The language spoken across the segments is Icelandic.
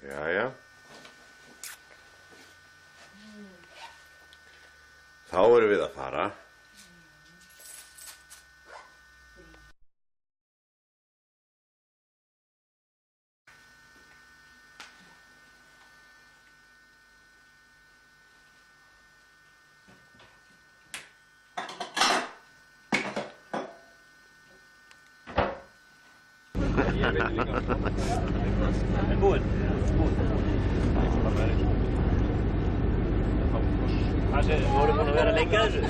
Jæja. Þá erum við að fara. Ég veit líka. Búinn. Hvað segir þið? Voru búin að vera lengi að þessu?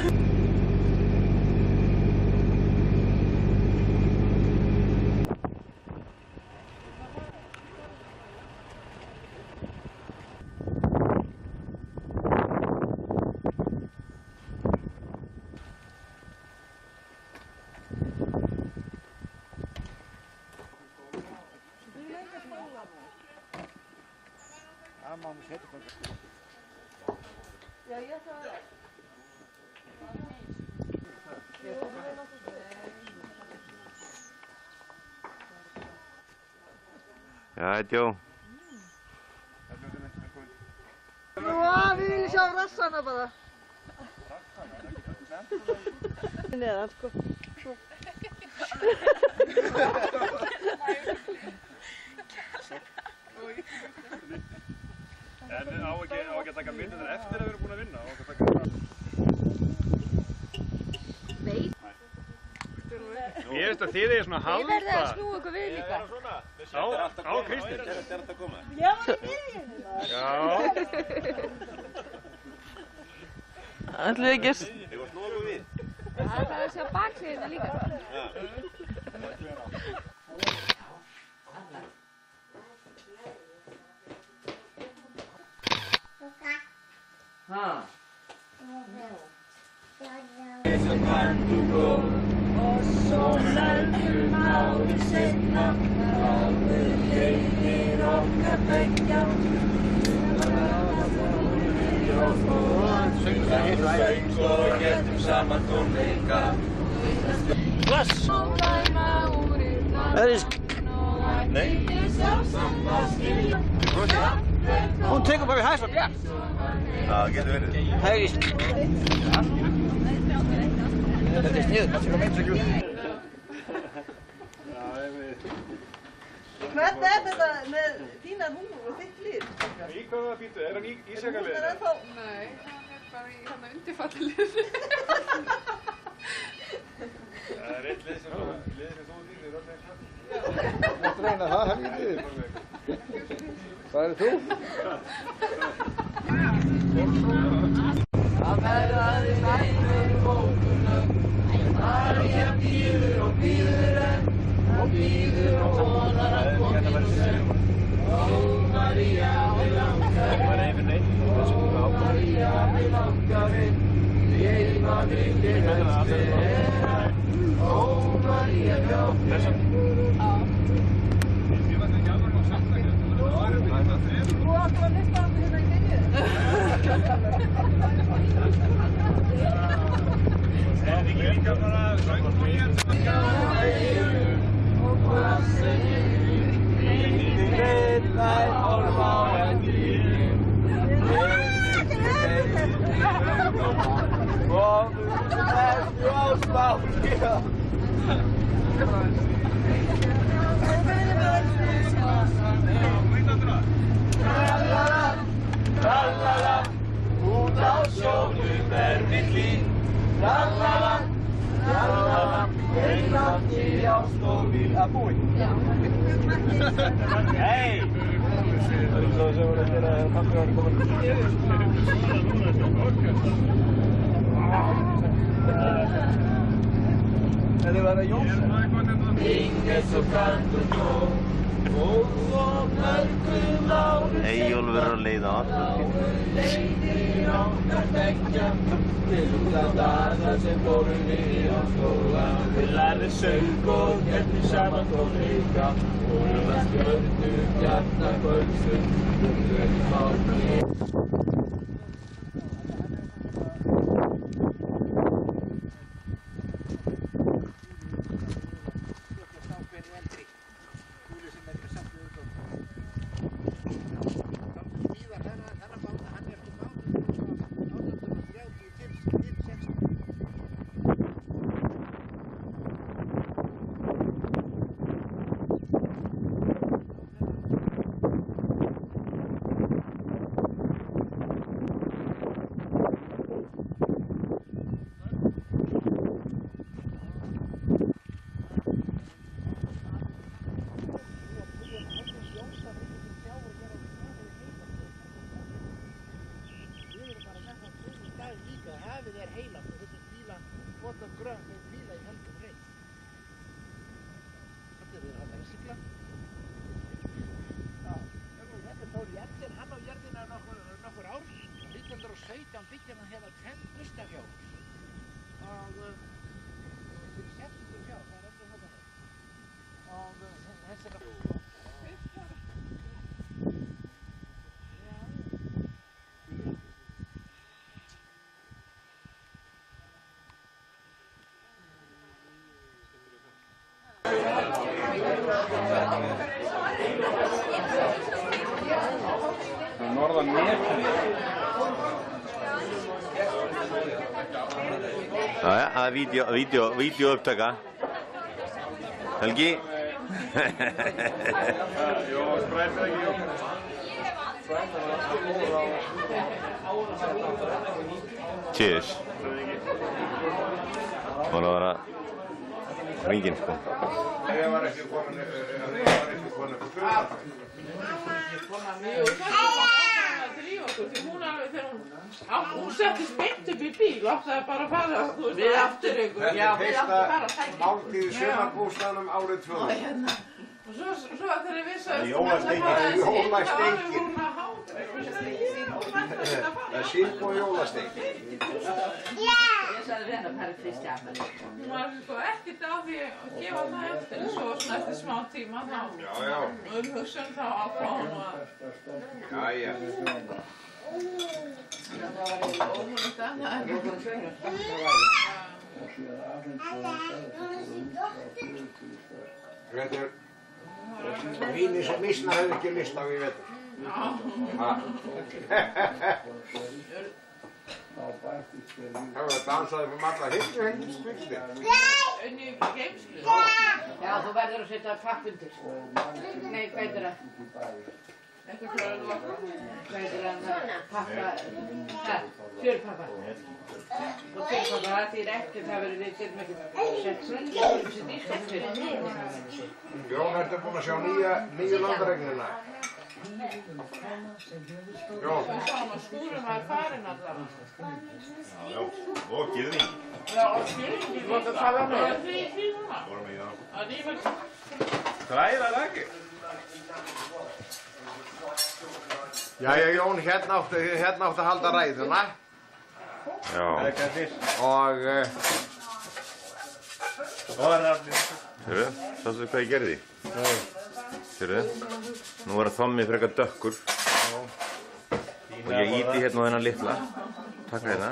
Ja, Joe. Nú, við viljum sjá rassana bara. Neðan, sko. En á ekki að taka myndirnar eftir að við erum búin að vinna? Nei. Ég veist að þið er svona halda. Þið verðið að snúa ykkur við líka. Á Kristín. Þetta er alltaf koma. Já, það er byrjunina. Já. Ætluðu ekki að... Þeir var snúa við. Það er að sjá baksíðina líka. Og svo lögum árið seinna, áður leiðir okkar beggja. Söng og héldum saman tónleika. Glass! Nei. Hún tekur bara við hæs og bjart. Það getur verið. Hægist. Þetta er sniðugt, það sé að meins ekki út. Hvernig er þetta með þínar húmur og þitt lið? Í hvaða býtu? Er hann í Ísjakalið? Nei, hann er bara í hann undirfallið. Það er eitt lið sem þú dýrðir og þeir hann. Þú ætti reyna það, helvítið. Hvað er þú? Það verðaði næmur bókunum. María bíður og bíður enn, og bíður og vonar að komi sem. Ó María, við langar inn, ó María, við langar inn, ég var ringin helst er. Ó María, hjálp mér. Þú áttu að lista á mig hérna í byrju. Er ekki líka bara söngmúlíðan sem Og glassin lítið veit horfa á endinn. Komum þessu á spáni. Trallala, út á sjónum mitt líf. Trallala, trallala, einandi ást og víl. Það búinn? Já. Hei! Það er svo sem voru að gera kaffi á hann komin. Þetta var að Jónsson. Ingen svo kallt og góð. Og svo mörgum árum Eyjólfur á leið á áður leiðir okkar beggja til þá daga sem fórum við á skóla. Við lærðum söng og héldum saman tónleika og við spjöldum gjarna kvöldsum á Þú Þetta er Þór Jensen, hann á jörðina nokkur ár. 1917 byggði hann hérna 5 bustafjós. Og fyrir 60 fjár, það er öllu þetta. Og þessi er Norðan Nefn. Jæja, það er vídeoupptaka. Helgi? Jó, sprætið ekki, jó. Cheers. Það var að vera hringinn, sko. Ég var ekki komin fyrir. Jú, það er bara að drífa okkur, því hún alveg þegar hún settist mitt upp í bíl og átti bara að fara, þú veist, við aftur ykkur. Já, við áttum bara að tækja. Máltíð í sumarbústaðnum árið 2000. Og svo þegar ég vissi að Jólasteikin. Jólasteikin. Það er síld og jólasteik. Ég sagði við hennar Perri Kristján. Hún var sko ekkert á því að gefa það eftir, en svo svona eftir smá tíma þá. Já. Hugsun þá ákvað hún að. Jæja. Það var eitthvað ómulegt að það Þetta er víni sem Mísna hefði ekki lyst á í vetur. Það var dansaði fyrir alla hilluhengisbygdir. Inni í geimslu. Já, þú verður að setja papp undir. Nei, hvað er það? Eitthvað hvað er það? Hvað er það? Pappa, fjörpappa. Og fjörpappa, það þýr ekki, það verður við getum ekki sett þessi dískapsir. Jón, ertu búinn að sjá nýju landaregnina? Jón. Við sáum að skúrum var farin allavega. Já, og girðing. Já, og skúrum. Hvað var með? Það er því núna. Vorum við það. Það er nývægt. Þræða það ekki? Jæja, Jón, hérna áttu að halda ræðuna. Já. Og... Sérðu, sástu hvað ég gerði? Nei. Sérðu, nú var það þommi frekar dökkur. Og ég íti hérna á þennan litla. Takka hérna.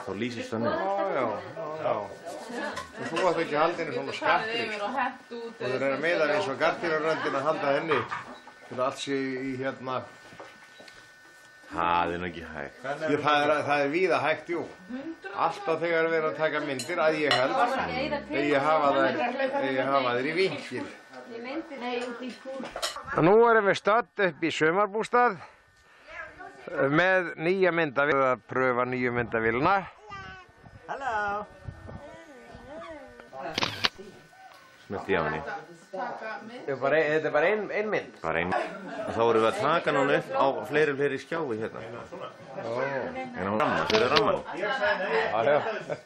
Þá lýsist það niður. Já. Og þú átt ekki að halda henni svona skattri. Og þú reyna að meða eins og gardínaröndin að halda henni. Til að allt sé í hérna... Það er nú ekki hægt. Það er víða hægt, jú. Alltaf þegar við erum að taka myndir, að ég held, þegar ég hafa þær í vinkil. Nú erum við stödd upp í sumarbústað með nýja myndavél, að pröfa nýju myndavélina. Halló! Smelti á henni. Þetta er bara ein mynd. Bara einn. Og þá vorum við að taka núna upp á fleiri skjái hérna. En á ramma, þeir eru ramman. Já.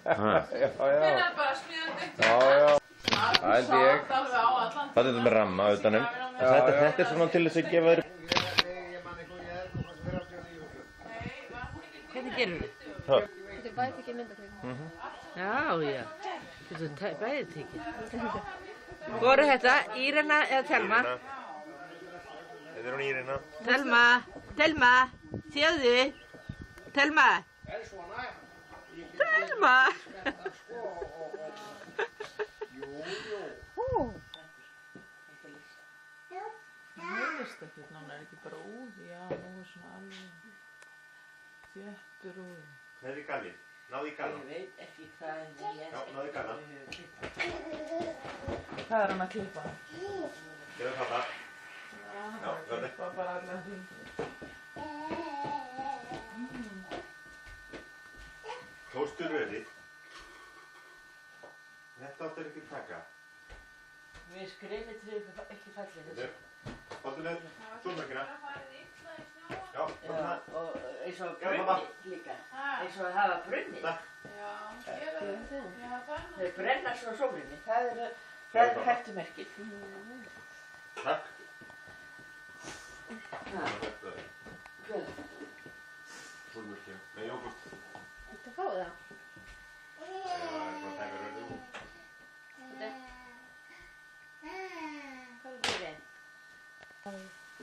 Hvernig er bara smíðandi? Það held ég. Það er þetta með ramma utanum. Þetta er svona til þess að gefa þér... Hvernig gerur þið? Þetta er bæði tekið myndatöku. Já. Þetta er bæði tekið. Voru þetta Írena eða Telma? Þetta er hún Írena. Telma, sjáðu. Telma. Mælist ekkert nána, er ekki bara úð? Já, nú er svona alveg þéttur úð. Þetta er galið. Náðu í gala. Ég veit ekki hvað en ég... Já, náðu í gala. Hvað er hann að klippa? Gerðu pappa. Já, verði. Klippa bara allar hringir. Tóstu röðið. Þetta áttur ekki taka. Við skrifum til ekki fallið þessu. Fáttu með súrmökkina. Já, Og eins og brunni líka. Eins og hafa brunni. Já, gera það. Já, það er nú. Þeir brenna svo sólinni. Það er Það er hættumerkið. Takk. Hver? Súrmjólkin. Nei, jógurt. Viltu fá það? Bara taka röðu úr. Hvað er fyrir?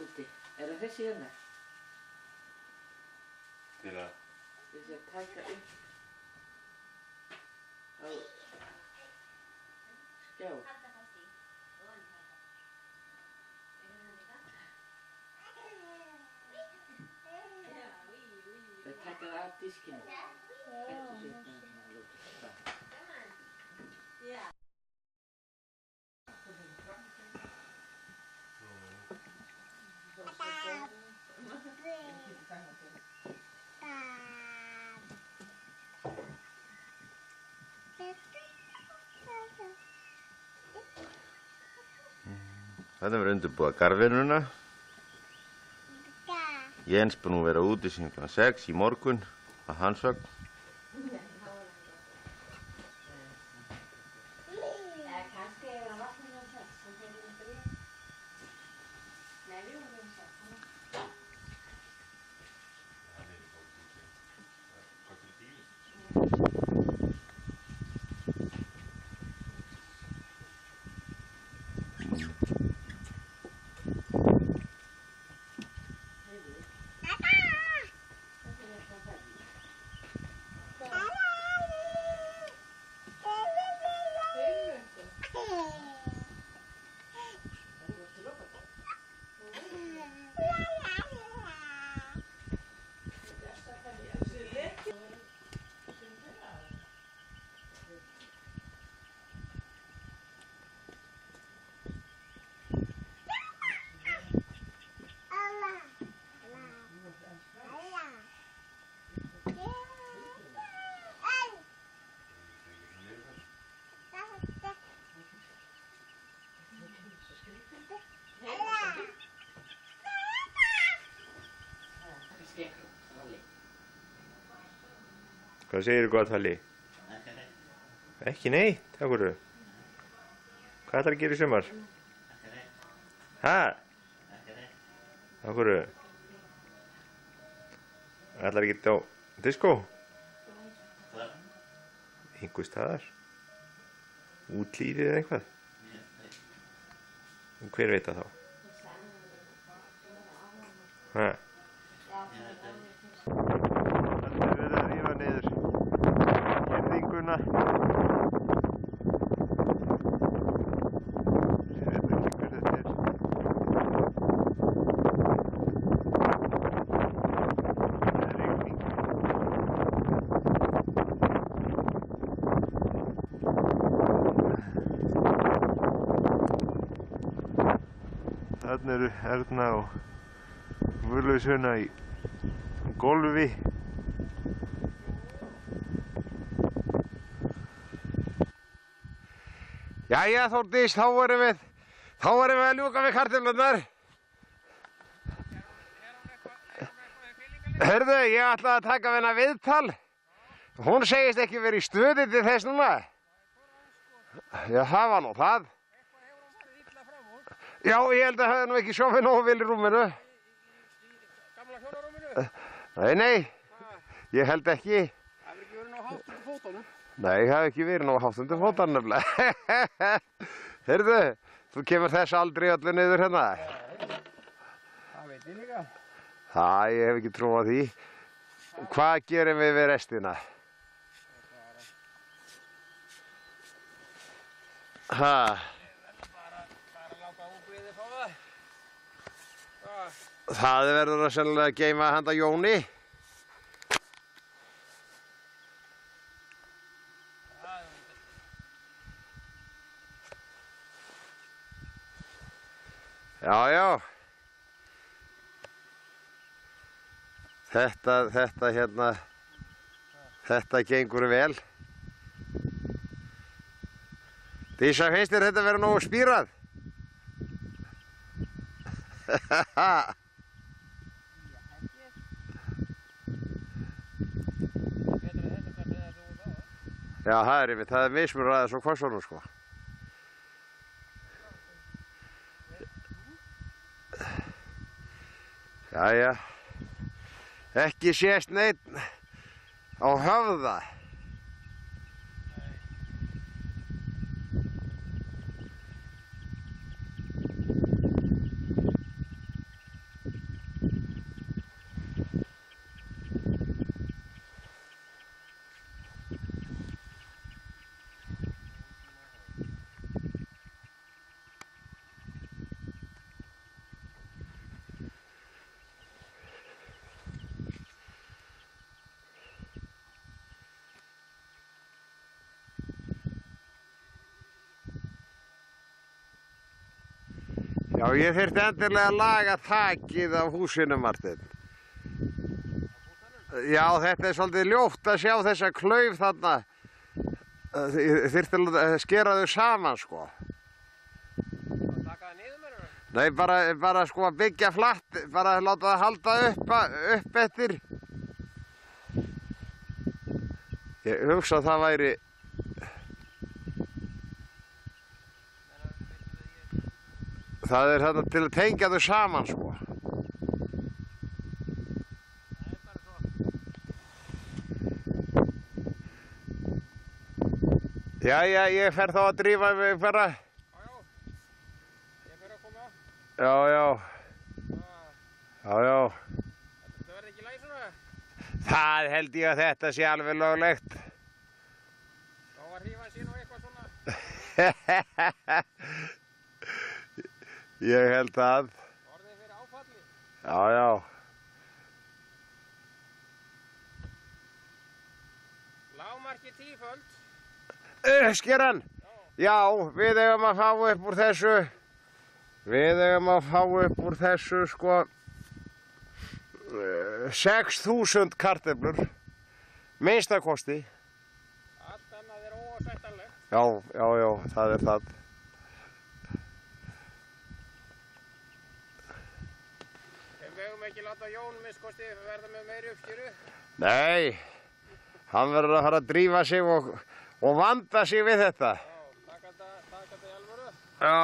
Úti. Er það þessi hérna? Til að... Þessi að taka upp á skjá. Það taka það af diskinu. Þetta verður undirbúið garðvinnuna. Jens búinn að vera úti síðan kl. 6 í morgun að hans sögn. Hvað segirðu gott, Halli? Ekki neitt, af hverju? Hvað ætlarðu að gera í sumar? Hæ? Af hverju? Ætlarðu ekki á diskó? Einhvers staðar? Útlýrið eða eitthvað? Hver veit það þá? Hæ? Girðinguna. Ég veit ekki hver þetta er. Það er rigning. Þarna eru Erna og Völuðsuna í golfi. Jæja Þórdís, þá erum við að ljúka við kartöflurnar. Hörðu, ég ætlaði að taka við hana viðtal. Hún segist ekki verið í stuði til þess núna. Já, það var nú það. Já, ég held að það hefði nú ekki sofið nógu vel í rúminu. Gamla hjónarúminu? Nei, ég held ekki. Það hefur ekki verið nóg hátt undir fótunum. Nei, það hefði ekki verið nógu hátt undir fótunum nefnilega. Heyrðu, þú kemur þess aldrei öllu niður hérna. Það veit ég líka. Það, ég hef ekki trú á því. Hvað gerum við restina? Ha? Bara láta ungviðið fá það. Það verður að sennilega geyma handa Jóni. Já, já. Þetta gengur vel. Dísa, finnst þér þetta vera nógu spírað? Já, það er mismunur aðeins á hvassunum, sko. Jæja. Ekki sést neitt á Höfða. Já, ég þyrfti endilega að laga þakið af húsinu, Marteinn. Já, þetta er svolítið ljótt að sjá þessa klauf þarna. Ég þyrfti að skera þau saman, sko. Taka það niður með það? Nei, bara sko að byggja flatt, bara láta það halda upp eftir. Ég hugsa að það væri... Það er þetta til að tengja þau saman, sko. Það er bara svo. Jæja, ég fer þá að drífa mig bara. Já. Ég fer að koma. Já. Það verður ekki læg svona? Það held ég að þetta sé alveg löglegt. Þá að hrífa sín og eitthvað svona. Ég held að. Orðið fyrir áfalli. Já. Lágmarki 10-föld. Uppskeran? Já, við eigum að fá upp úr þessu. Við eigum að fá upp úr þessu, sko, 6.000 kartöflur. Minnstakosti. Allt annað er óásættanlegt. Já, það er það. Við höfum ekki láta Jón minnskosti verða með meiri uppskýru. Nei, hann verður að fara að drífa sig og vanda sig við þetta. Já, taka þetta í alvöru. Já.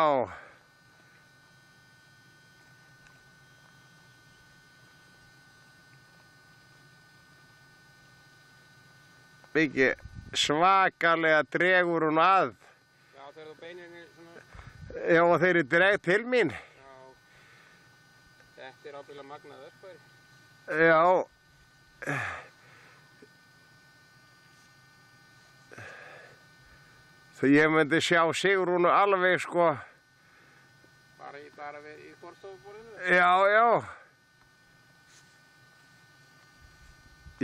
Byggi, svakalega dregur hún að. Já, þegar þú beininni svona... Já, og þeir eru dreg til mín. Þetta er ábyggilega magnað öskværi. Já. Þegar ég myndi sjá Sigrúnu alveg, sko. Bara í borðstofuborðinu? Já.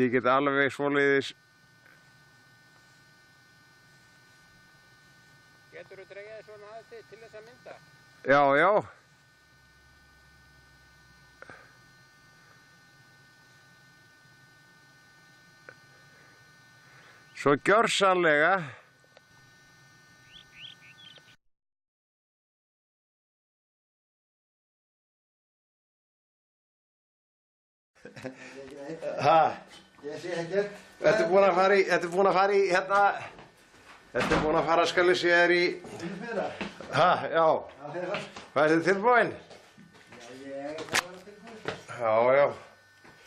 Ég get alveg svoleiðis. Getur þú dregið svona aðeins til þess að mynda? Já. Svo gjörsamlega. Ég sé ekkert. Þetta er búin að fara í hérna. Þetta er búin að fara að skal ég sé þér í. Já. Hvað er þetta tilbúin? Já, ég er bara tilbúin. Já.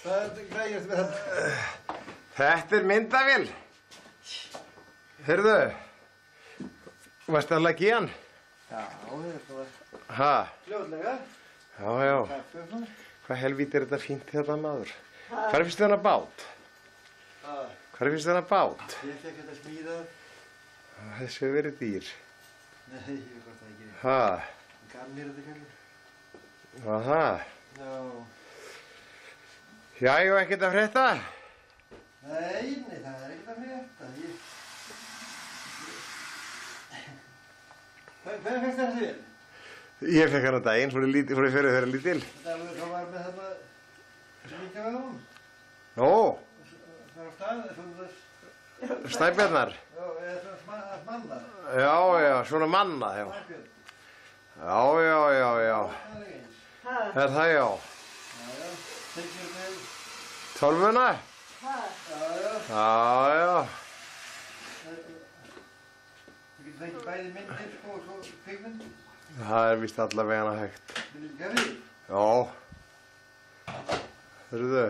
Hvað er þetta græjast með þetta? Þetta er myndavél. Heyrðu. Varstu að leggja í hann? Já, þetta var fljótlega. Já. Hvað helvíti er þetta fínt þetta, maður? Hvað finnst þér þennan bát? Hvað finnst þér þennan bát? Ég fekk þetta smíðað. Þessi hefur verið dýr. Nei, ég hvort það ekki. Hann gaf mér þetta kannski. Það? Já. Já, ekkert að frétta? Nei, það er ekkert að frétta. Hvernig fyrst þessi vel? Ég fekk hann á daginn, svo ég fyrir þeirra lítil. Þetta er alveg þá var með þarna líka við hún. Nó, Það var á stað, svona snæbjarnar. Já, eða svona manna. Já, svona manna, já. Snæbjörn. Já. Það er eins. Er það já? Já. Tekjur með. Tólfuna? Já. Þú getur fengið bæði myndir sko og svo kvikmynd. Það er víst allavega hægt. Viljum gerði? Já. Hörruðu.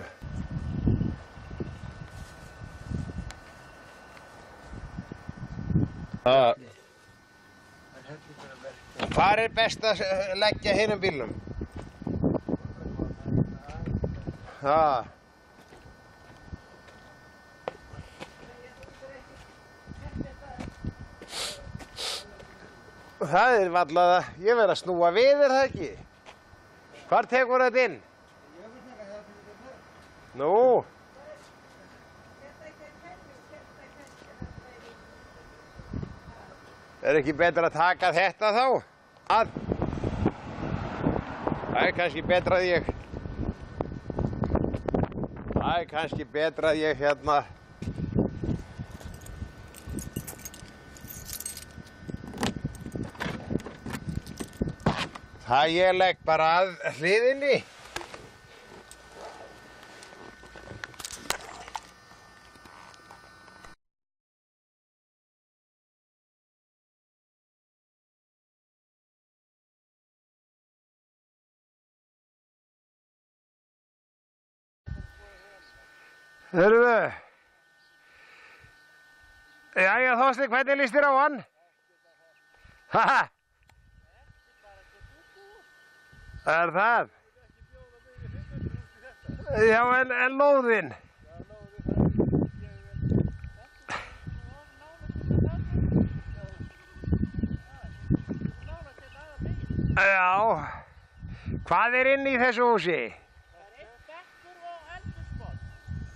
Hvar er best að leggja hinum bílnum? Það er varla að ég verð að snúa við, er það ekki? Hvar tekur þetta inn? Nú? Er ekki betra að taka þetta þá? Það er kannski betra að ég... Það er kannski betra að ég hérna... Það ég legg bara að hliðinni. Hörruðu. Jæja Þorsteinn, hvernig líst þér á hann? Haha. Er það? Já, en lóðinn? Já. Hvað er inn í þessu húsi? Það er bekkur og eldhúsborð.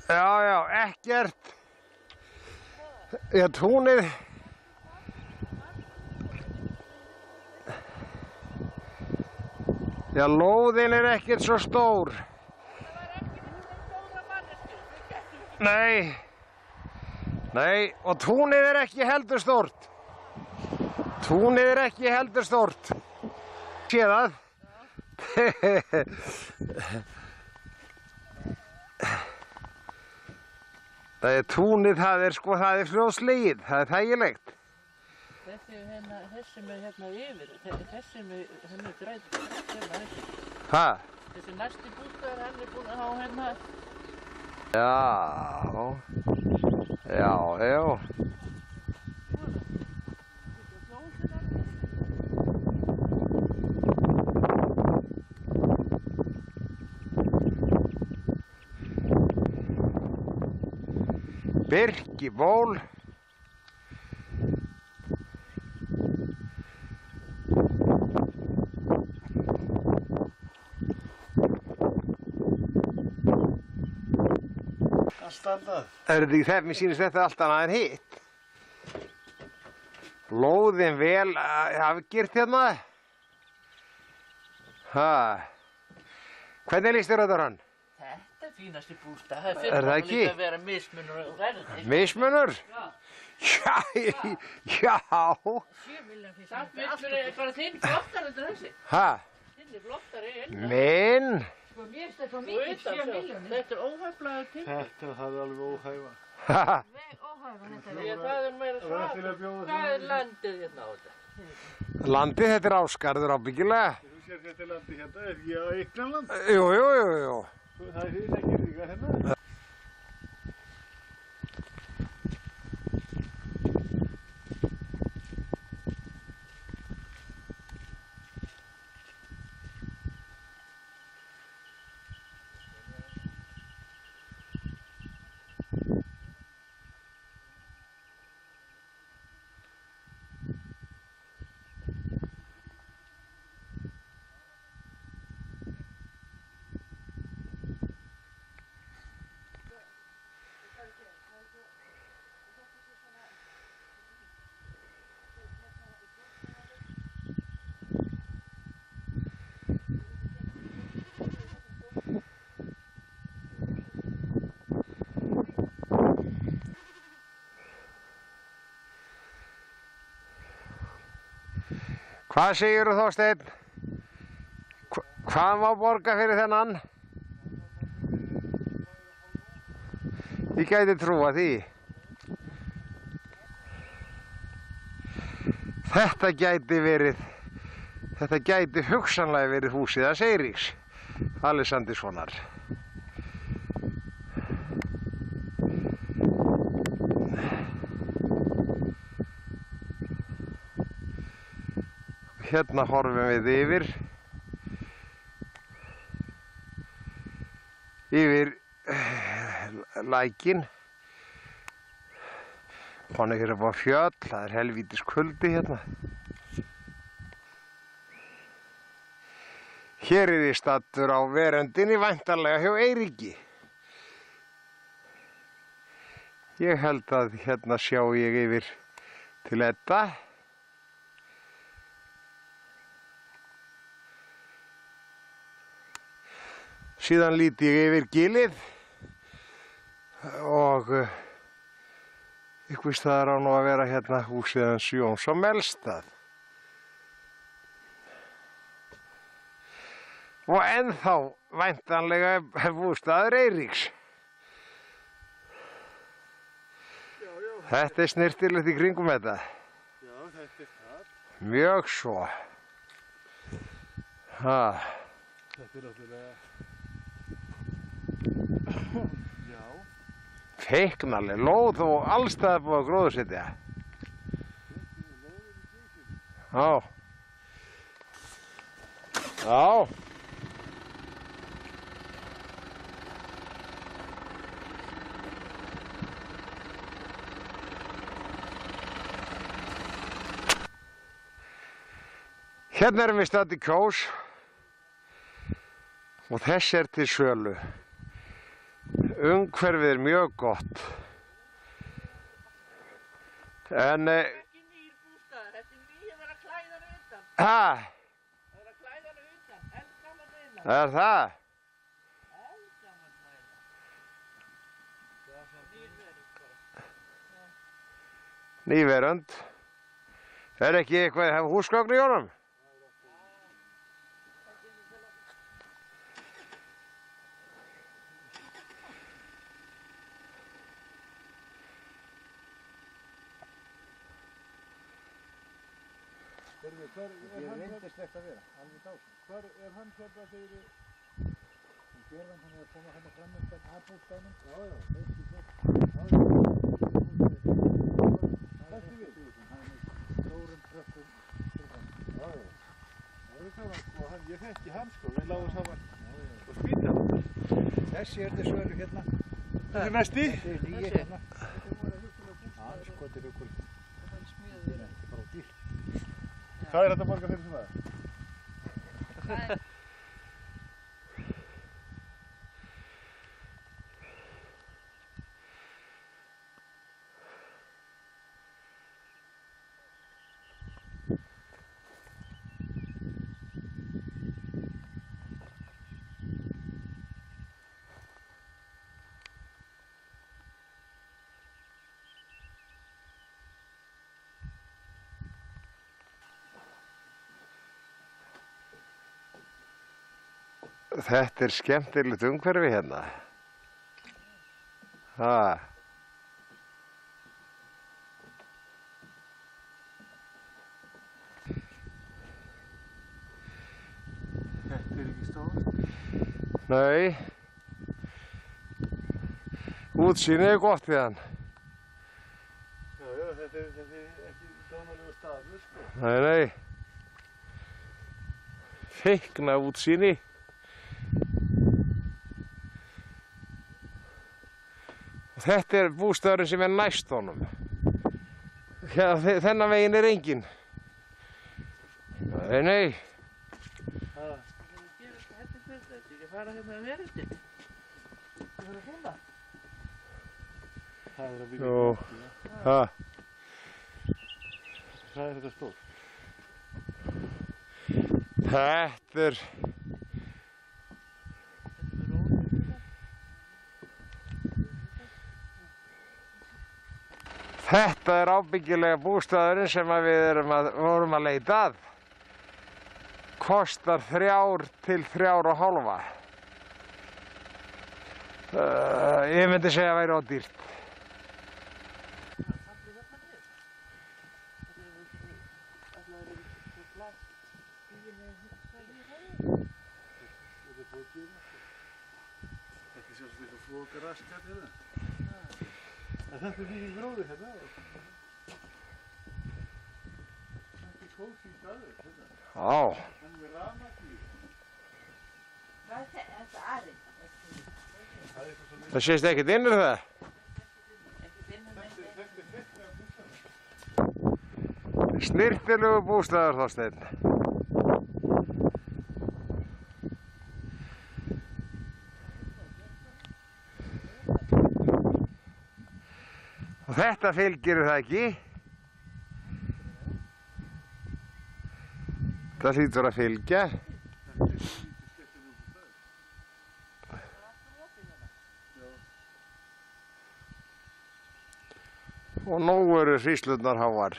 Já, ekkert. Já, túnið. Já, lóðin er ekkert svo stór. Það var ekki með stóra mannesku. Nei, og túnið er ekki heldur stórt. Túnið er ekki heldur stórt. Sé það? Það er túnið, það er fljótslegið, það er þægilegt. Þessi með hérna yfir, þessi með henni grænt, hérna þessi. Hæ? Þessi næsti bústaður, hann er búinn að hafa hérna. Já. Birkiból. Mér sýnist þetta allt annað en hitt. Lóðin vel afgirt hérna. Hvernig líst þér þetta hann? Þetta er fínasti bústað. Er það ekki? Það fyrir líka að vera mismunur og verði. Mismunur? Já. 7 milljón finnst mér. Það fyrir bara þinn flottar þetta þessi. Þinn er flottari en. Minn? Sko mér finnst þetta mikið 7 milljónir. Þetta er óhæflaður til. Þetta er alveg óhæfa. Óhæfa þetta Því að það er meira það er landið hérna á þetta. Landið, þetta er Ásgarður ábyggilega. Þú sér þetta landi hérna, er ekki á Eignarland? Jú. Það er ekki líka hérna. Hvað segirðu Þorsteinn? Hvað má borga fyrir þennan? Ég gæti trúa því. Þetta gæti hugsanlega verið húsið hans Eiríks. Alexanderssonar. Hérna horfum við yfir lækinn. Konum hér upp á fjöll, það er helvítis kuldi hérna. Hér er ég staddur á veröndinni væntanlega hjá Eiríki. Ég held að hérna sjá ég yfir til Edda. Síðan líti ég yfir gilið og einhvers staðar á nú að vera hérna húsið hans Jóns á Melstað. Og ennþá væntanlega bústaður Eiríks. Þetta er snirtilegt í kringum þetta. Já, þetta er það. Mjög svo. Ha. Þetta er náttúrulega... Já. Feiknaleg lóð og allstaðar búið að gróðursetja. Já. Já. Hérna erum við stadd í Kjós og þess er til sölu. Umhverfið er mjög gott. En... Ekki nýr bústaður, þetta er nýr að vera að klæða hann utan. Það Það er að klæða hann utan, eldgammal meina. er það? Eldgammal meina. Nýrverið bara. Nýverönd. Er ekki eitthvað að hafa húsgögn í honum? Ég reyndist þetta að vera, alveg dásum. Hvar er hann hérna þegar þið... Hún gerði hann þannig að koma hann fram undan aðbúrstænum. Já, já, veistu þetta. Þessi við. Hann er með stórum tröppum. Já, já. Það er það sko, ég þekki hann sko, við lágum saman og spýta. Þessi er þess sölu hérna. Þetta er næsti? Þetta er nýi hérna. Það skotir ykkur. Það er smíðaður. Þetta er bara dýrt. Hvað er þetta að borga fyrir svona? Þetta er skemmtilegt umhverfi hérna. Ha. Þetta er ekki stórt. Nei. Útsýnið er gott við hann. Já, já, þetta er ekki dánalegu staður, sko. Nei, nei. Feikna útsýni. Þetta er bústaðurinn sem er næst honum. Þennan veginn er enginn. Nei, nei. Þetta er þetta ekki að fara hérna að veröndinni. Það er svona. Það er að byggja Jú. bústað. Ha. Hvað er þetta stórt? Þetta er... Þetta er ábyggilega bústaðurinn sem við vorum að leita að. Kostar 3 til 3,5. Ég myndi segja að væri ódýrt. Þetta er búið að gera. Þetta er sjálfsagt eitthvað flókaraskat hérna. En þetta er mikið gróður hérna. Þetta er kósí staður hérna. Já. Hann er rafmagn í. Þetta er aðeins. Það sést ekkert inn það? Snyrtilegu bústaður, Þorsteinn. Og þetta fylgir það ekki? Það hlýtur að fylgja. Og nú eru hríslurnar háar.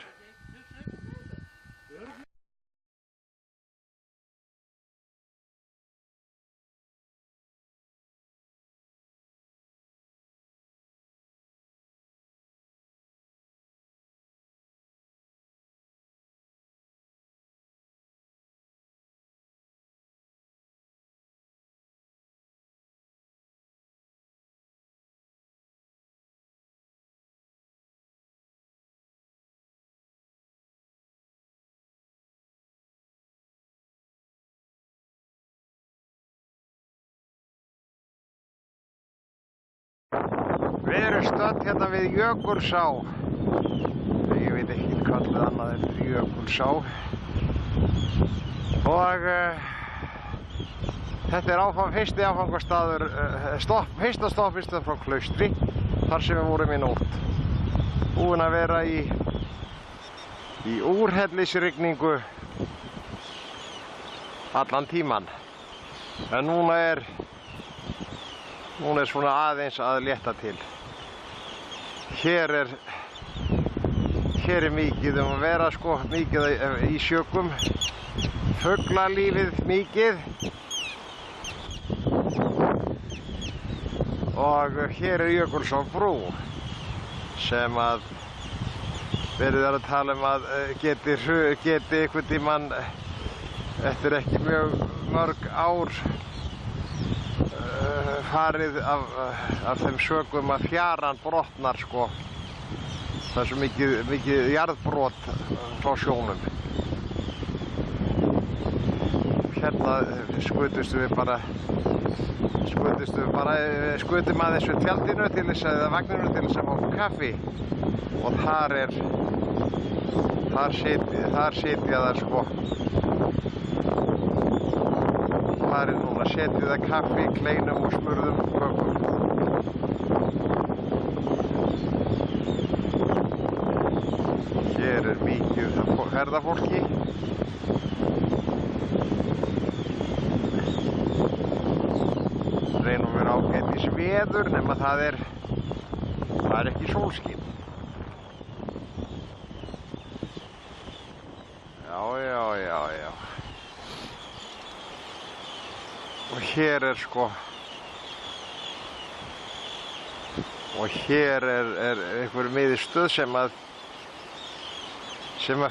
Við erum stödd hérna við Jökulsá. Ég veit ekki hvað annað en Jökulsá. Og þetta er fyrsti áfangastaður, fyrsta stoppistöð frá Klaustri, þar sem við vorum í nótt. Búin að vera í úrhellisrigningu allan tíman. En núna er svona aðeins að létta til. Hér er mikið að vera sko, mikið í sjökum, fuglalífið mikið og hér er Jökulsá brú sem að verið að tala að geti einhvern tímann eftir ekki mjög mörg ár farið af þeim sökum að fjaran brotnar sko. Það er svo mikið jarðbrot frá sjónum. Hérna skutum aðeins við tjaldinu til þess að vagninu til þess að fá kaffi og þar sitja það sko. Þar er núna setið að kaffi, kleinum og smurðum kökum. Hér er mikið ferðafólki. Reynum við ágætis veður nema það er ekki sólskín. Já. Og hér er sko, einhver miðstöð sem að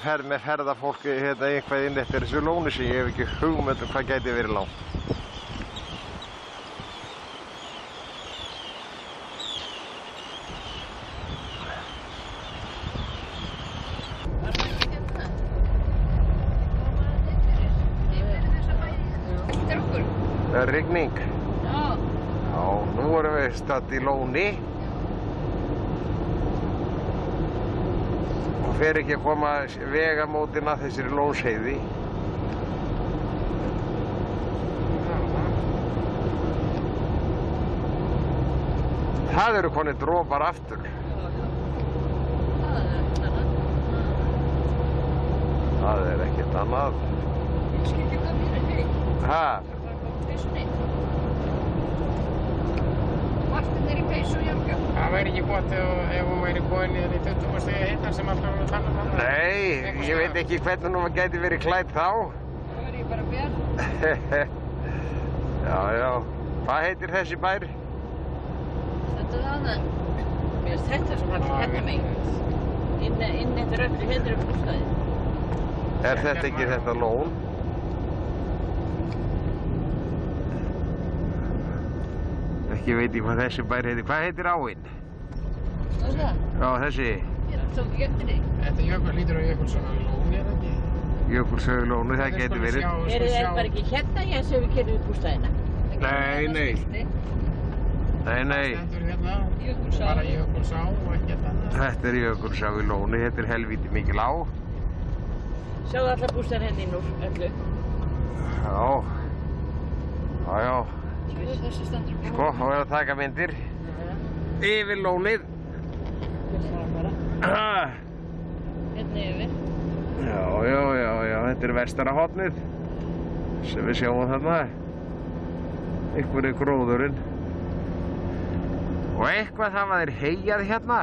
fer með ferðafólki hérna eitthvað inn eftir þessu lóni sem ég hef ekki hugmynd hvað gæti verið langt. Það er rigning. Já, nú erum við stödd í lóni. Og fer ekki að koma vegamótin að þessari lónsheiði. Það eru konið dropar aftur. Það er ekkert annað. Ha? Það væri ekki gott ef hún væri góð niður í 20 stigi hittan sem alltaf voru að tala um það. Nei, ég veit ekki hvernig hún gæti verið klædd þá. Það væri ég bara björn. Já. Hvað heitir þessi bær? Stendur það þarna? Mér finnst þetta sem allir hérna megin. Inn eftir öllu hérna bústaði. Er þetta ekki þetta lón? Ekki veit ég hvað þessi bær heitir. Hvað heitir áin? Já, þessi. Þetta jökul lítur á Jökulsárlóni, er það ekki? Jökulsárlóni, það getur verið. Eru þeir bara ekki hérna Jens ef við kerum upp bústæðina? Nei. Það stendur hérna, bara Jökulsá og ekkert annað. Þetta er Jökulsá í Lóni, þetta er helvíti mikil á. Sjáðu allar bústæðin henni nú öllu. Já. Sko, þá er að taka myndir. Yfir Lónið. Hérna yfir. Já, þetta er vestarahornið sem við sjáum þarna. Eitthvað er gróðurinn. Og eitthvað hafa þeir heyjað hérna.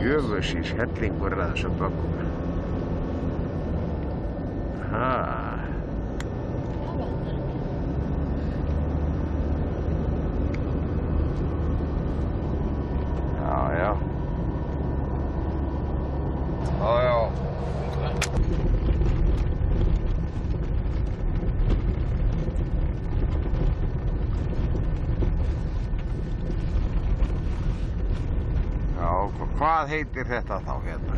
Jöfusís hellingur að þessum bökkum. Já. Hvað heitir þetta þá hérna?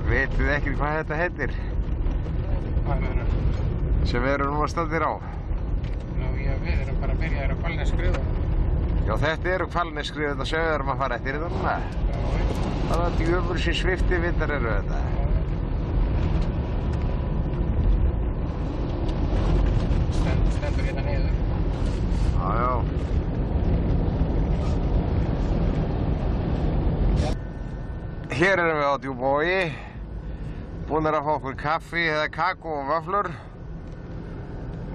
Vitið ekki hvað þetta heitir? Hvað er það? Sem við erum nú að staddir á? Við erum bara að byrja á Hvalnesskriðu. Já, þetta eru Hvalnesskriðu þetta sem við erum að fara eftir þetta núna. Það er djöfur sem svifti vindar eru þetta. Stendur hérna niður. Já. Hér erum við á Djúpavogi, búnir að fá okkur kaffi eða kakó og vöfflur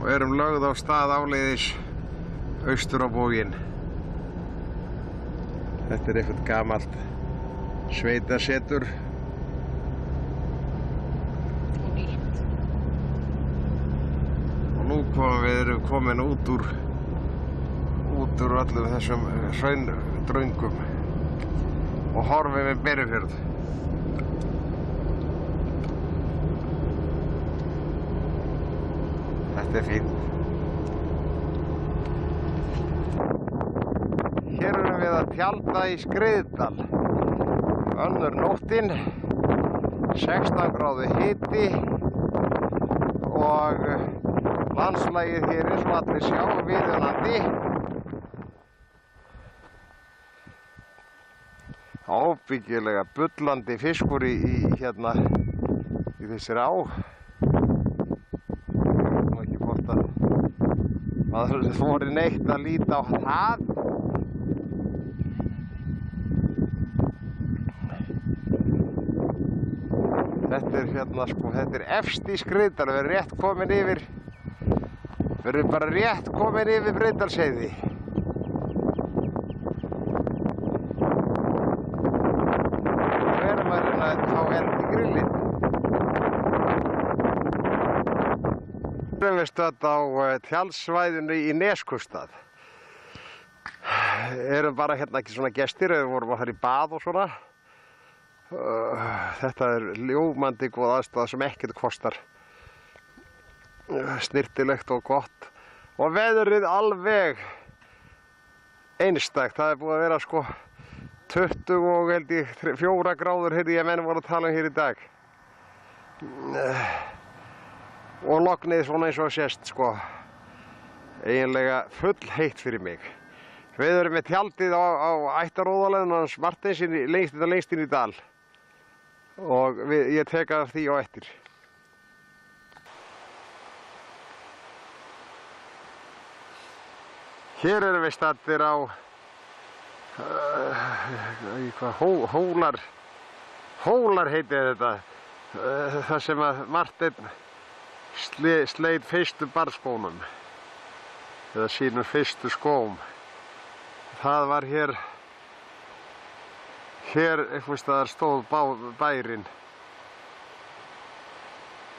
og erum lögð á stað áleiðis austur á bóginn. Þetta er eitthvað gamalt sveitasetur. Og nú erum við komin út úr öllum þessum hraundraungum og horfum við Berufjörð. Þetta er fínt. Hér erum við að tjalda í Skriðdal. Önnur nóttin, 16 gráðu hiti og landslagið hér eins og allir sjá viðunandi. Ábyggilega bullandi fiskur í þessari á. Ég veit nú ekki hvort að maður þori neitt að líta á það. Þetta er þetta er efst í Skriðdal. Við erum rétt komin yfir. Við erum bara rétt komin yfir Breiðdalsheiði. Við erum stödd á tjaldsvæðinu í Neskustad. Erum bara hérna ekki svona gestir, við vorum að fara í bað og svona. Þetta er ljómandi góð aðstaða sem ekkert kostar. Snyrtilegt og gott. Og veðrið alveg einstakt. Það er búið að vera sko 20 og held ég 4 gráður heyrði ég menn voru að tala um hér í dag. Og lognið svona eins og sést sko. Eiginlega full heitt fyrir mig. Við erum með tjaldið á ættaróðalöðinu hans Martins lengst inn í dal. Og ég tek af því á eftir. Hér erum við staddir á Hólar heitir þetta. Það sem að Marteinn sleit fyrstu barðskónum. Eða sínum fyrstu skóm. Það var hér einhvers staðar stóð bærinn.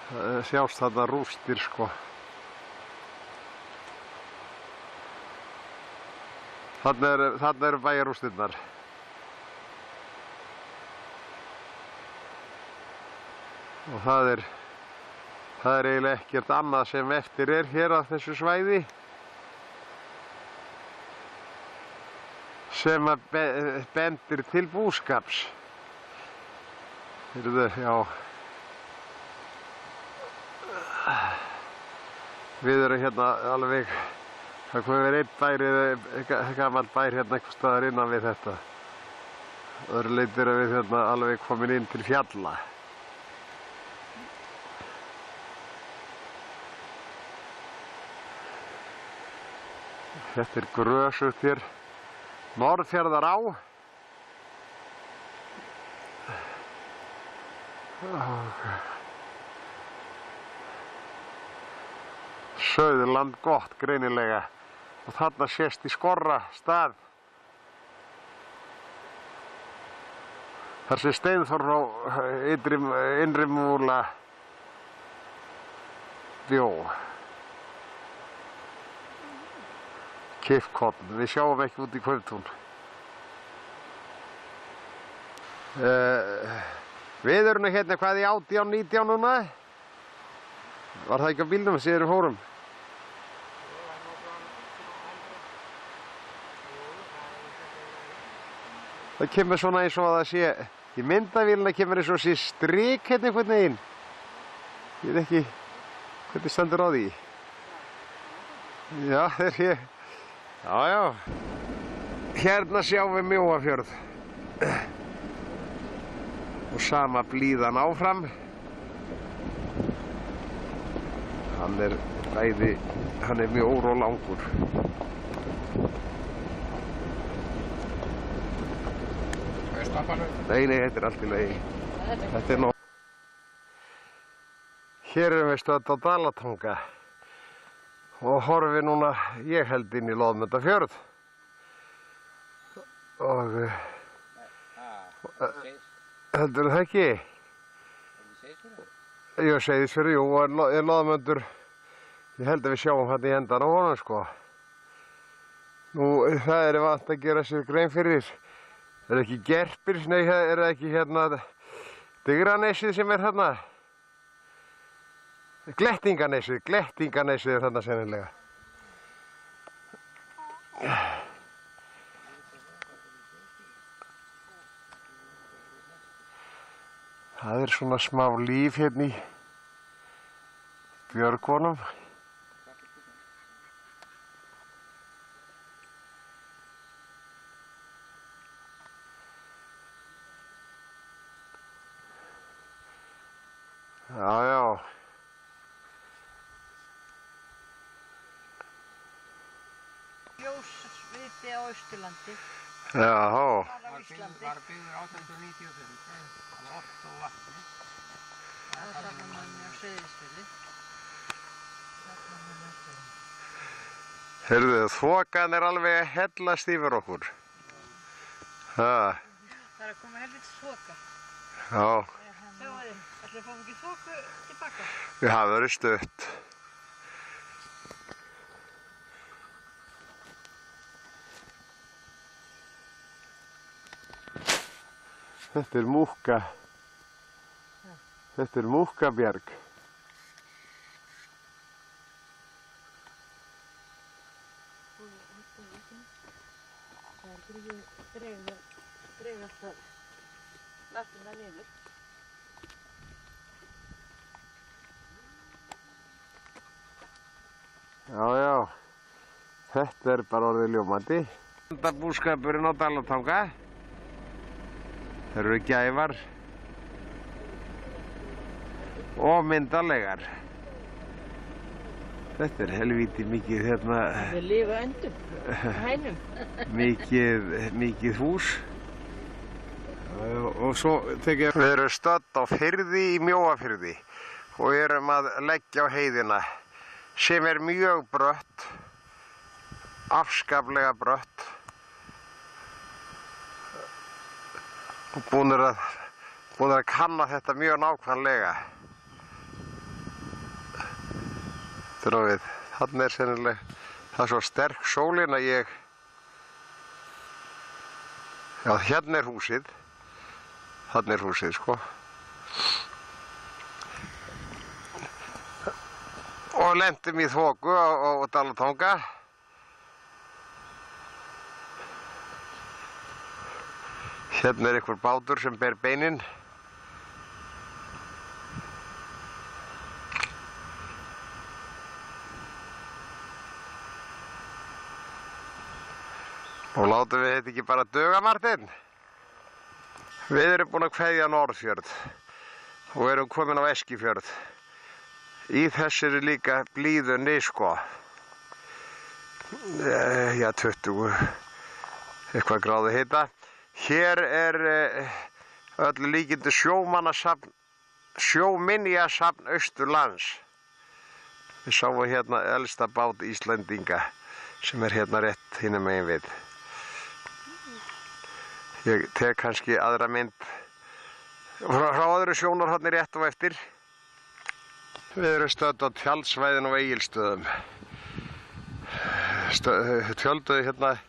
Það sjást þarna rústir sko. Þarna eru bæjarrústirnar. Og það er eiginlega ekkert annað sem eftir er hér á þessu svæði sem að bendir til búskaps. Heyrðu, já. Við erum hérna alveg, það kom verið einn bær, gamall bær hérna einhvers staðar innan við þetta. Öðru leyti erum við hérna alveg komin inn til fjalla. Þetta er grösugt hér, Norðfjarðará. Söðurland gott greinilega og þarna sést í skorra stað. Þar sé Steinþór frá Innri Múla bjó. Kiffkorn, við sjáum ekki út í Kauptún. Við erum hérna hvað í 18-19 núna? Var það ekki á bílnum sem við fórum? Það kemur svona eins og að það sé, í myndavélina kemur eins og sé strik hérna einhvern veginn. Ég veit ekki hvernig stendur á því. Já, það er hér. Já, já. Hérna sjáum við Mjóafjörð. Og sama blíðan áfram. Hann er mjór og langur. Nei, þetta er allt í lagi. Þetta er nóg. Hér erum við stödd á Dalatanga og horfi núna, ég held inn í Loðmundafjörð. Og heldur það ekki? Jú, Seyðisfjörður, jú, og Loðmundur, ég held að við sjáum hann í endan á honum, sko. Nú, það er vant að gera sér grein fyrir. Er ekki Gerpir? Nei, er það ekki hérna Digranesið sem er hérna? Glettinganesið er þarna sennilega. Það er svona smá líf hérna í Björgvonum. Já, já. Ljósviti á Austurlandi. Já. Var byggður 1895, oft og vatni. Það var Safnamanni á Seyðisfirði. Heyrðu, þokan er alveg að hellast yfir okkur. Það er að koma helvits þoka. Já. Sjáu þið, ætlaðu að fá ekki þoku tilbaka? Það verður stutt. Þetta er Múkka. Þetta er Múkkabjarg. Það er dregast að lastina niður. Já, já. Þetta er bara orðið ljómandi. Búskapurinn á Dalatanga. Það eru gæfar og myndarlegar. Þetta er helvíti mikið hérna. Við lifa endum, hænum. mikið hús. Og svo tekið við erum stödd á firði í Mjóafirði og erum að leggja á heiðina sem er mjög brött, afskaplega brött. Og búin að kanna þetta mjög nákvæmlega. Þarna er sennilega, það er svo sterk sólin að ég, já, hérna er húsið, þarna er húsið, sko. og lentum í þoku á Dalatanga. Hérna einhver bátur sem ber beinin. Og látum við þetta ekki bara duga, Martin? Við erum búin að kveðja Norðfjörð og erum komin á Eskifjörð. Í þessari líka blíðunni, sko. Já, 20 eitthvað gráðu hita. Hér öllu líkindi sjóminjasafn Austurlands. Við sáum hérna elsta bát Íslendinga sem hérna rétt hinum megin við. Ég tek kannski aðra mynd frá öðru sjónarhorni rétt og eftir. Við erum stödd á tjaldsvæðinu á Egilsstöðum. Tjölduðu hérna,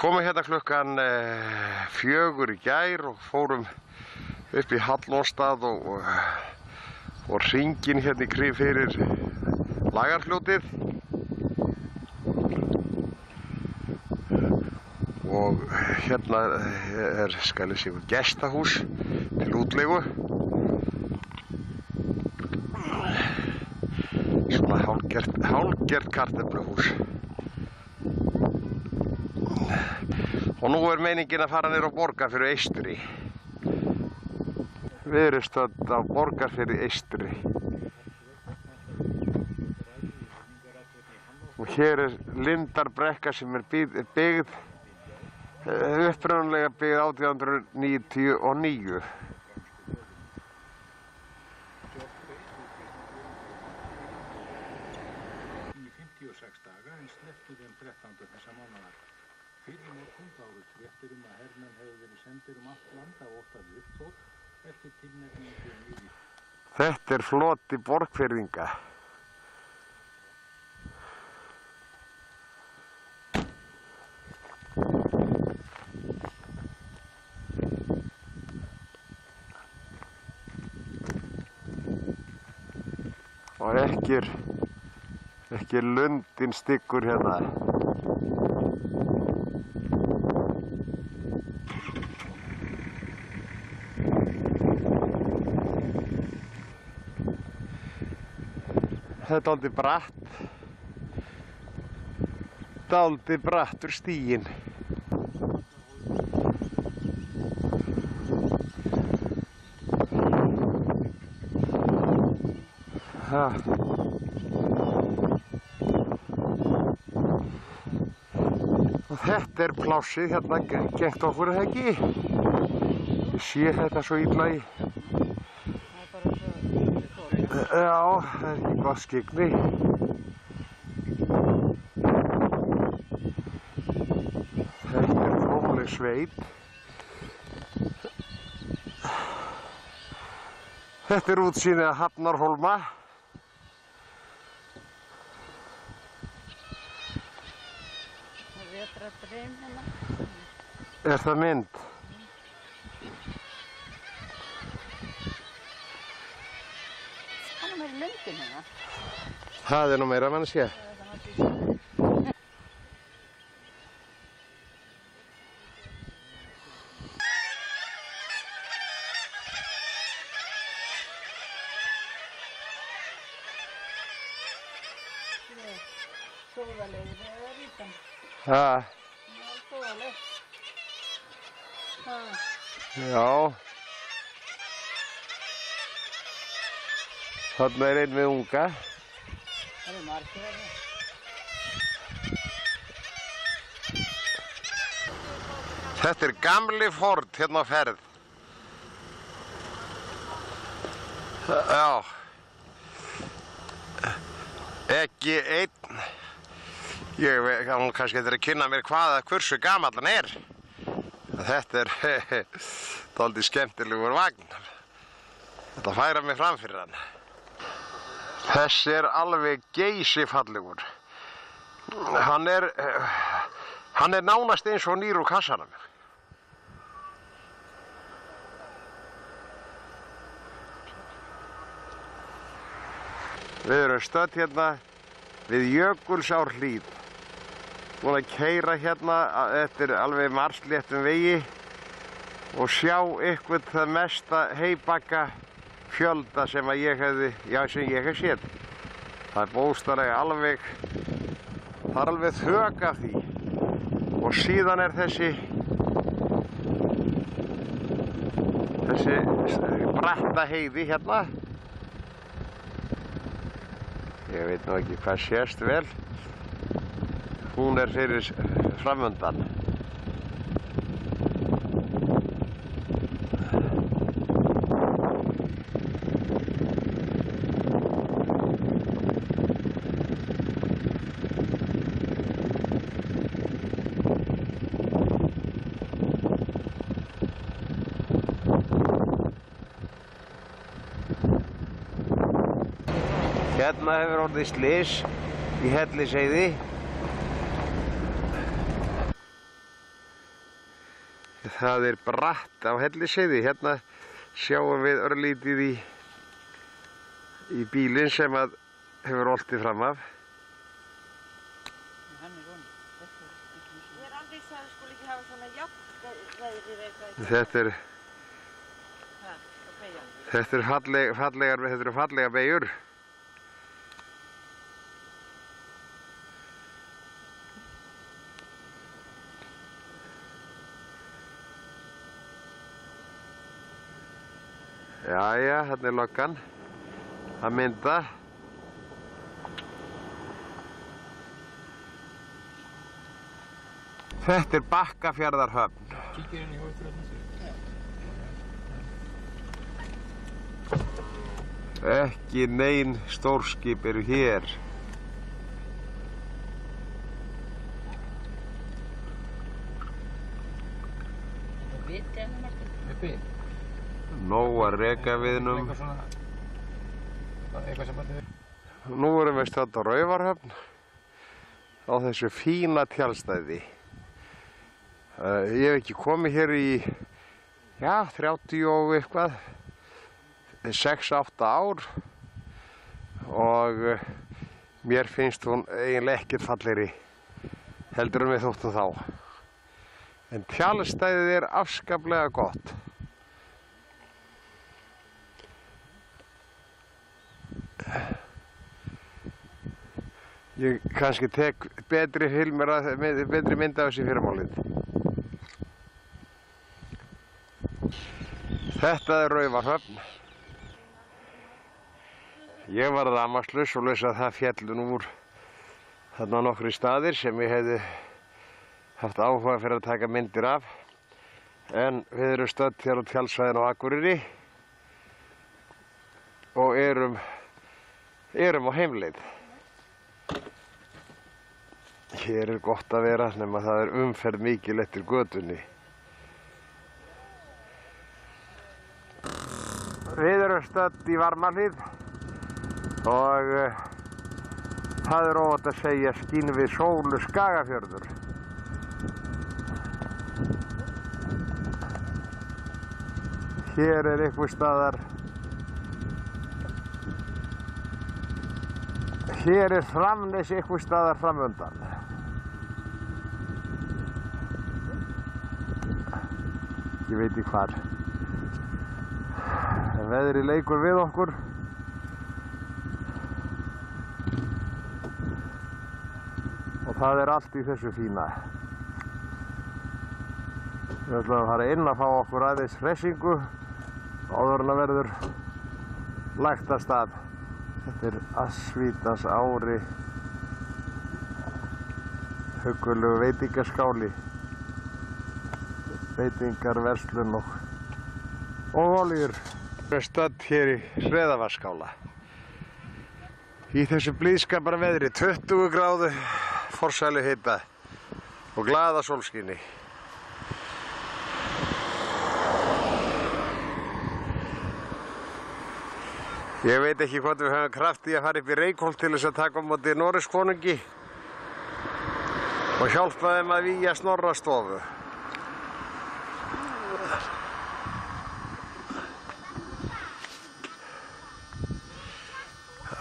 komum hérna klukkan 4 í gær og fórum upp í Hallónstað og hringinn hérna í kring fyrir Lagarfljótið. Og hérna skal ég segja gestahús til útleigu. Svona hálfgert kartöfluhús. Og nú meiningin að fara niður á Borgarfjörð Eystri. Við erum stödd á Borgarfirði Eystri. Og hér Lindarbrekka sem byggð upprunalega byggð 1899. Í 56 daga en slepptu þeim 13. þessa mánaðar. Fyrir morgun bárust fréttir að hermenn hefðu verið sendir allt land af óttaði uppþótt eftir tilnefningu nýri. Þetta floti Borgfirðinga. Og ekki lundin styggur hérna. Þetta er dálítið brattur stíginn. Og þetta plássið hérna gengt okkur ekki. Ég sé þetta svo illa í. Já, það ekki gott skyggni. Þetta frómleg sveit. Þetta útsýnið að Hafnarhólma. Er það mynd? Það meira lundin hérna. Það nú meira mannskja. Sóðalegur eða rítan. Sóðaleg. Já. Þarna einn með unga. Það margir þarna. Þetta gamli Ford hérna á ferð. Já. Ekki einn. Ég kann kannski eftir að kynna mér hversu gamall hann er. Þetta dálítið skemmtilegur vagn. Þetta færa mig fram fyrir hann. Þessi alveg geysifallegur. Hann er nánast eins og nýr úr kassanum. Við erum stödd hérna við Jökulsárhlíð. Búin að keyra hérna eftir alveg marsléttum vegi og sjá ykkur það mesta heybagga fjölda sem að ég hef séð. Það er bókstaflega alveg þök af því. Og síðan er þessi bratta heiði hérna. Ég veit nú ekki hvað sést vel. Hún er fyrir framundan. Hérna hefur orðið slys í Hellisheiði. Það er bratt á Hellisheiði. Hérna sjáum við örlítið í bílinn sem að hefur oltið fram af. Ég er aldrei sagði að skuli ekki hafa svona jafn veðri eitthvað. Þetta eru fallegar beygjur. Jæja, hérna er löggan að mynda. Þetta er Bakkafjarðarhöfn. Kíkir inn í hóttur Ekki nein stórskip eru hér. Nóg að rekaviðnum. Nú erum við stödd á Raufarhöfn á þessu fína tjaldstæði. Ég hef ekki komið hér í 30 og eitthvað, 6-8 ár og mér finnst hún eiginlega ekkert fallegri heldur en við þóttum þá. En tjaldstæðið er afskaplega gott. Ég kannski tek betri mynd af þessi fyrramálið. Þetta er Raufarhöfn. Ég var rafmagnslaus og laus að það féllu nú úr þarna nokkri staðir sem ég hefði haft áhuga fyrir að taka myndir af. En við erum stödd hér á tjaldsvæðinu á Akureyri og erum á heimleið. Hér er gott að vera nema það er umferð mikil eftir götunni. Við erum stödd í Varmahlíð og það er óvægt að segja skín við sólu Skagafjörður. Hér er einhvers staðar Hér er Framnes einhvers staðar framundan. Ég veit ekki hvar. Veðrið leikur við okkur. Og það er allt í þessu fína. Við ætlum að fara inn að fá okkur aðeins hressingu áður en að verður lagt af stað. Þetta er Assvítans ári, huggulegu veitingaskáli, veitingarverslun og olíur. Við erum stödd hér í Hreðavatnsskála. Í þessu blíðskapara veðri, 20 gráðu forsælu hita og glaða sólskini. Ég veit ekki hvort við höfum kraft í að fara upp í Reykholt til þess að taka á móti Noregskonungi og hjálpa þeim að vígja Snorrastofu.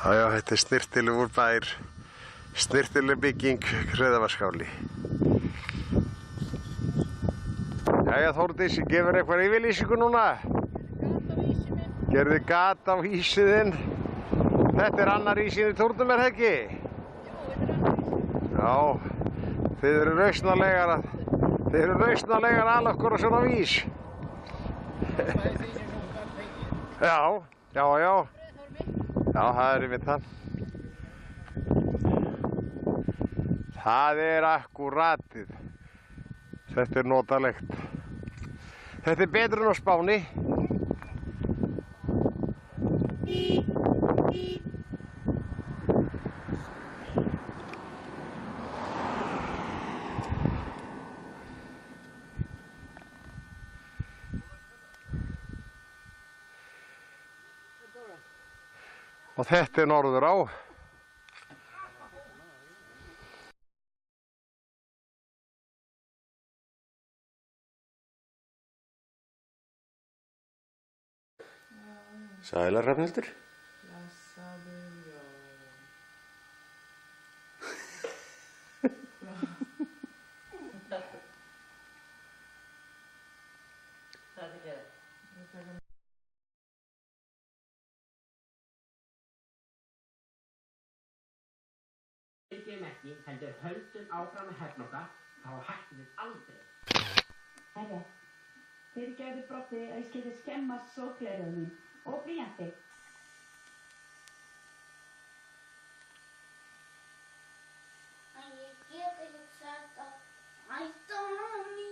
Já, þetta er snyrtilegur bær, snyrtileg bygging, Hreðavatnsskáli. Jæja, Þórdís, gefur eitthvað yfirlýsingu núna? Gerðu gat á ísið þinn. Þetta er annar ísinn í túrnum, er það ekki? Já, þið eru lausnarlegar að ala okkur á svona ís. Já. Já, það er einmitt það. Það er akkúratið. Þetta er notalegt. Þetta er betur en á Spáni. Og þetta er Norðurá. Sælar, Hrafnhildur. Fyrirgefum ekki, heldur höldum áfram að hefna okkar, þá hættum við aldrei. Herra, fyrirgefðu brottið að ég skyldi skemma sólgleraugun mín og blýanti. Ég get ekki sagt að hætta hann í.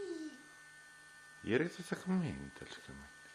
Ég er ekkert að taka mynd, elskar mig.